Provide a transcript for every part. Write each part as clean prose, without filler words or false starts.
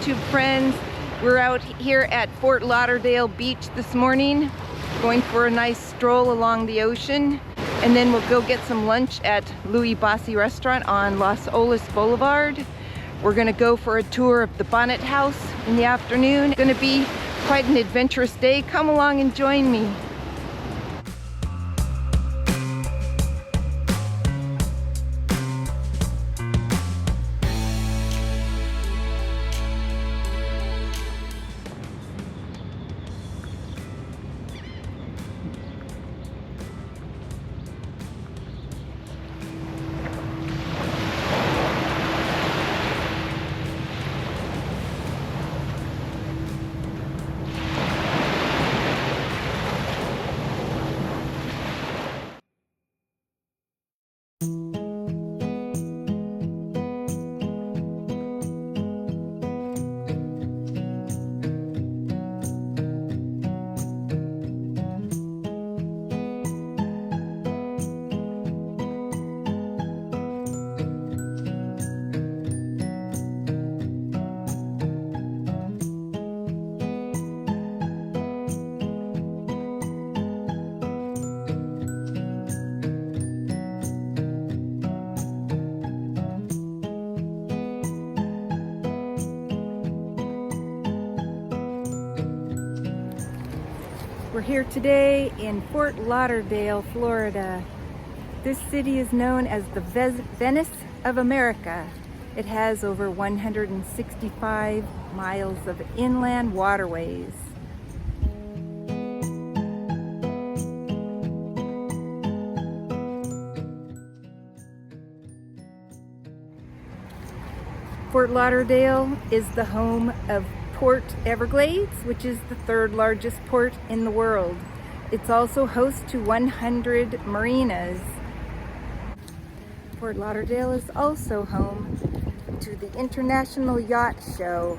YouTube friends. We're out here at Fort Lauderdale Beach this morning, going for a nice stroll along the ocean, and then we'll go get some lunch at Louie Bossi restaurant on Las Olas Blvd. We're gonna go for a tour of the Bonnet House in the afternoon. It's gonna be quite an adventurous day. Come along and join me. We're here today in Fort Lauderdale, Florida. This city is known as the Venice of America. It has over 165 miles of inland waterways. Fort Lauderdale is the home of Port Everglades, which is the third largest port in the world. It's also host to 100 marinas. Fort Lauderdale is also home to the International Yacht Show.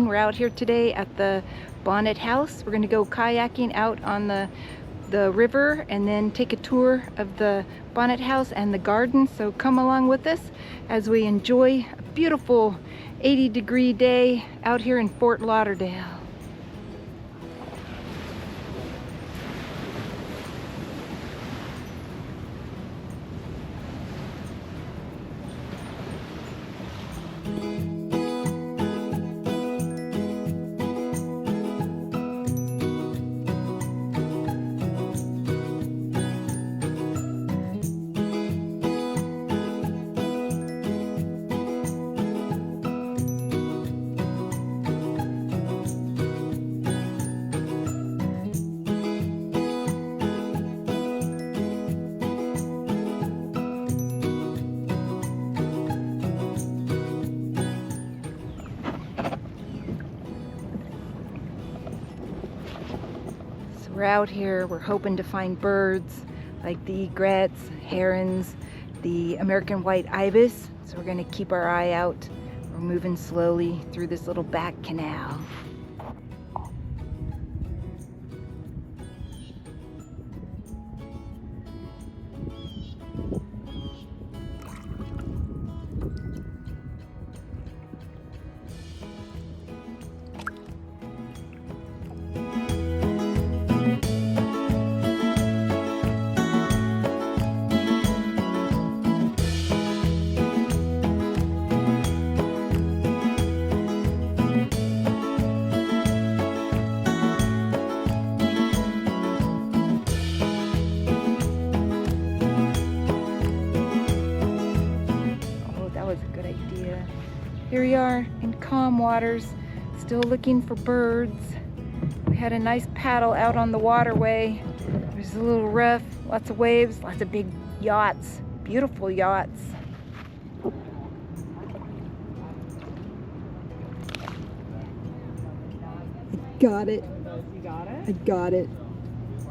We're out here today at the Bonnet House. We're going to go kayaking out on the river and then take a tour of the Bonnet House and the garden. So come along with us as we enjoy a beautiful 80-degree day out here in Fort Lauderdale. We're out here, we're hoping to find birds like the egrets, herons, the American white ibis. So we're gonna keep our eye out. We're moving slowly through this little back canal. Here we are in calm waters, still looking for birds. We had a nice paddle out on the waterway. There's a little rough, lots of waves, lots of big yachts, beautiful yachts. I got it. You got it? I got it.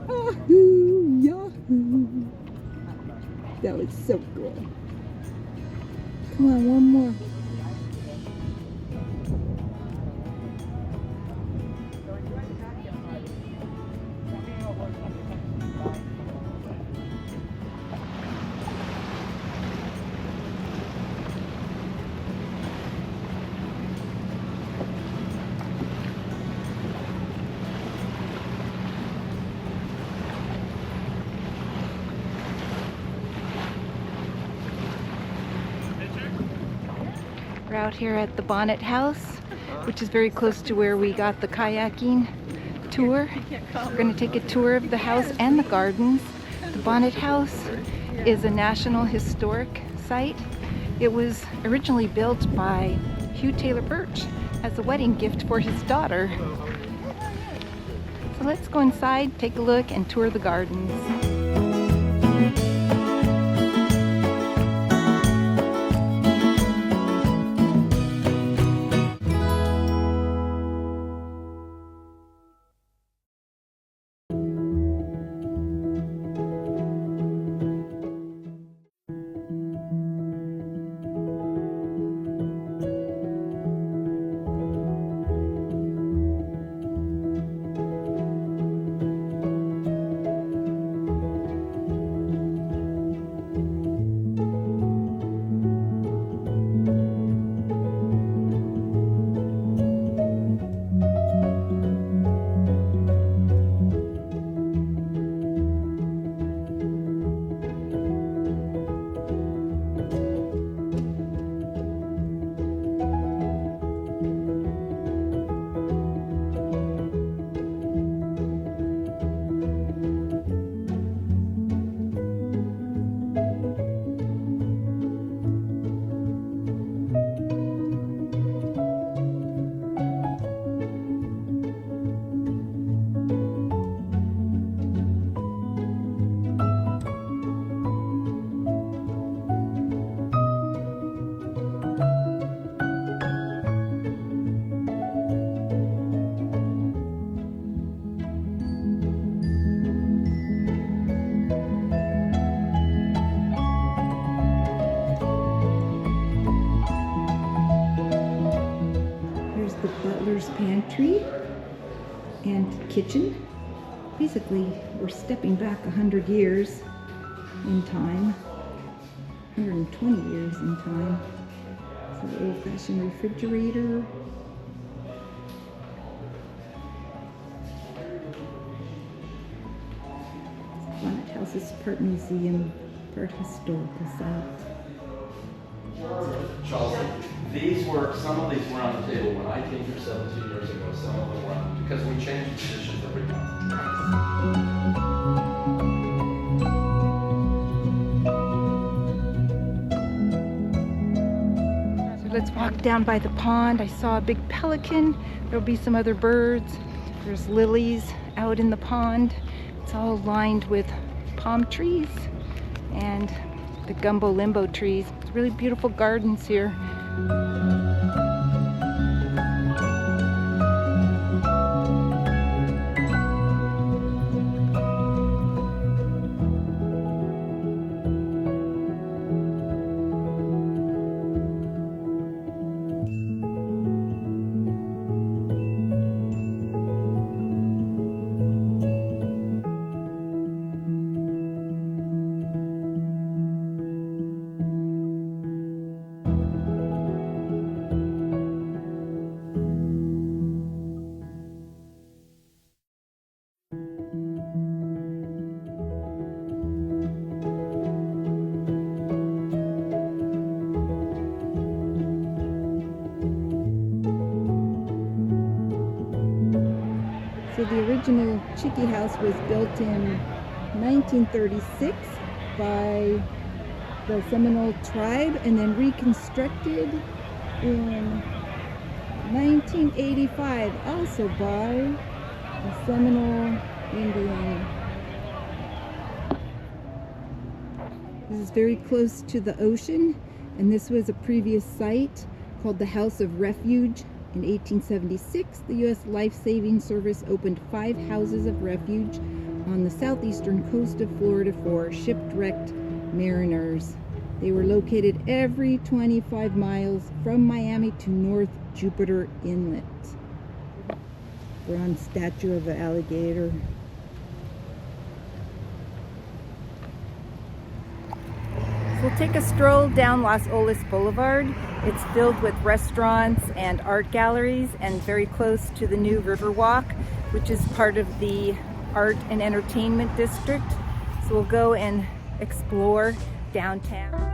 Yahoo! Yahoo! That was so cool. Come on, one more. We're out here at the Bonnet House, which is very close to where we got the kayaking tour. We're going to take a tour of the house and the gardens. The Bonnet House is a National Historic Site. It was originally built by Hugh Taylor Birch as a wedding gift for his daughter. So let's go inside, take a look, and tour the gardens. Pantry and kitchen. Basically, we're stepping back 100 years in time, 120 years in time. It's an old-fashioned refrigerator. Bonnet House is part museum, part historical site. Charles, some of these were on the table when I came here 17 years ago. Some of them were on, because we change positions every month. So let's walk down by the pond. I saw a big pelican. There'll be some other birds. There's lilies out in the pond. It's all lined with palm trees and the gumbo limbo trees. It's really beautiful gardens here. So the original Chickee House was built in 1936 by the Seminole tribe and then reconstructed in 1985 also by the Seminole Indian. This is very close to the ocean, and this was a previous site called the House of Refuge. In 1876, the U.S. Life-Saving Service opened 5 houses of refuge on the southeastern coast of Florida for shipwrecked mariners. They were located every 25 miles from Miami to North Jupiter Inlet. Bronze statue of an alligator. So we'll take a stroll down Las Olas Boulevard. It's filled with restaurants and art galleries and very close to the new Riverwalk, which is part of the art and entertainment district. So we'll go and explore downtown.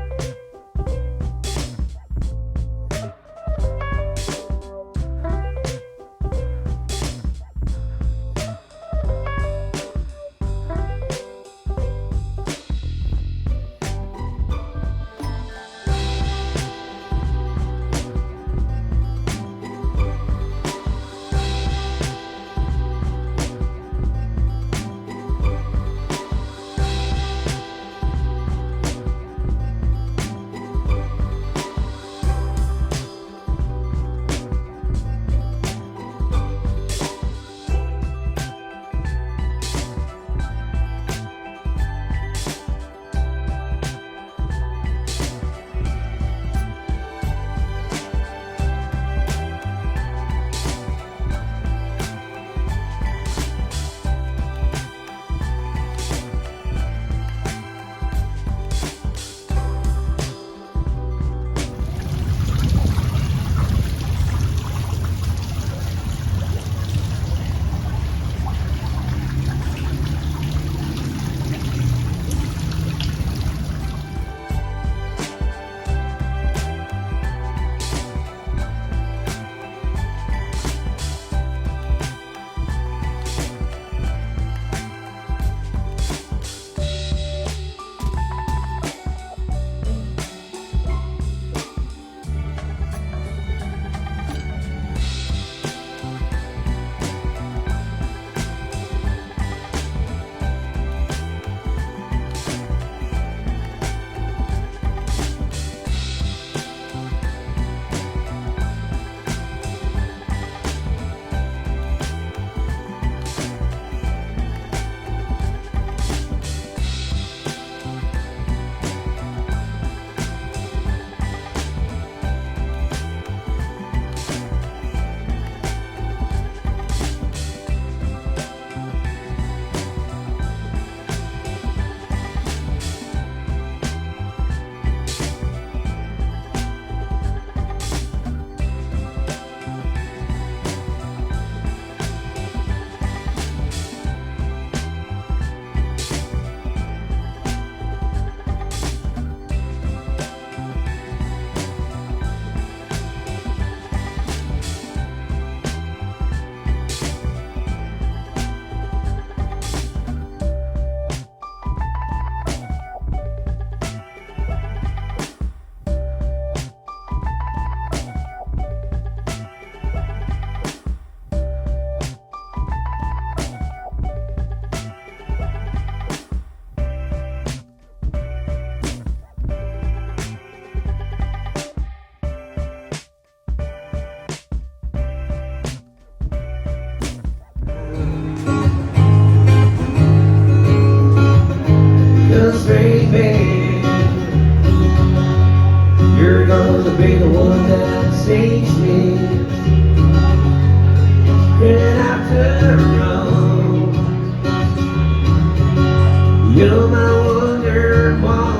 You're my wonderwall.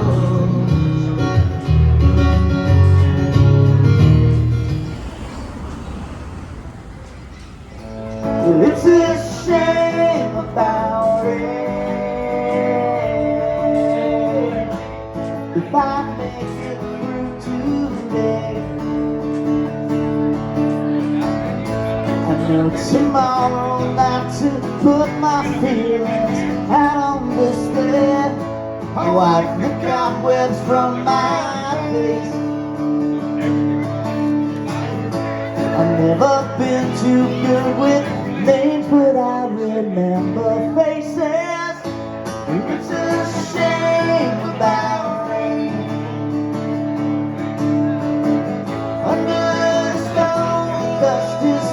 It's a shame about it. If I make it through today, I know tomorrow not to put my feelings out on display. Wipe the cobwebs from my face. I've never been too good with names, but I remember faces. It's a shame about rain. Under the stone, dust is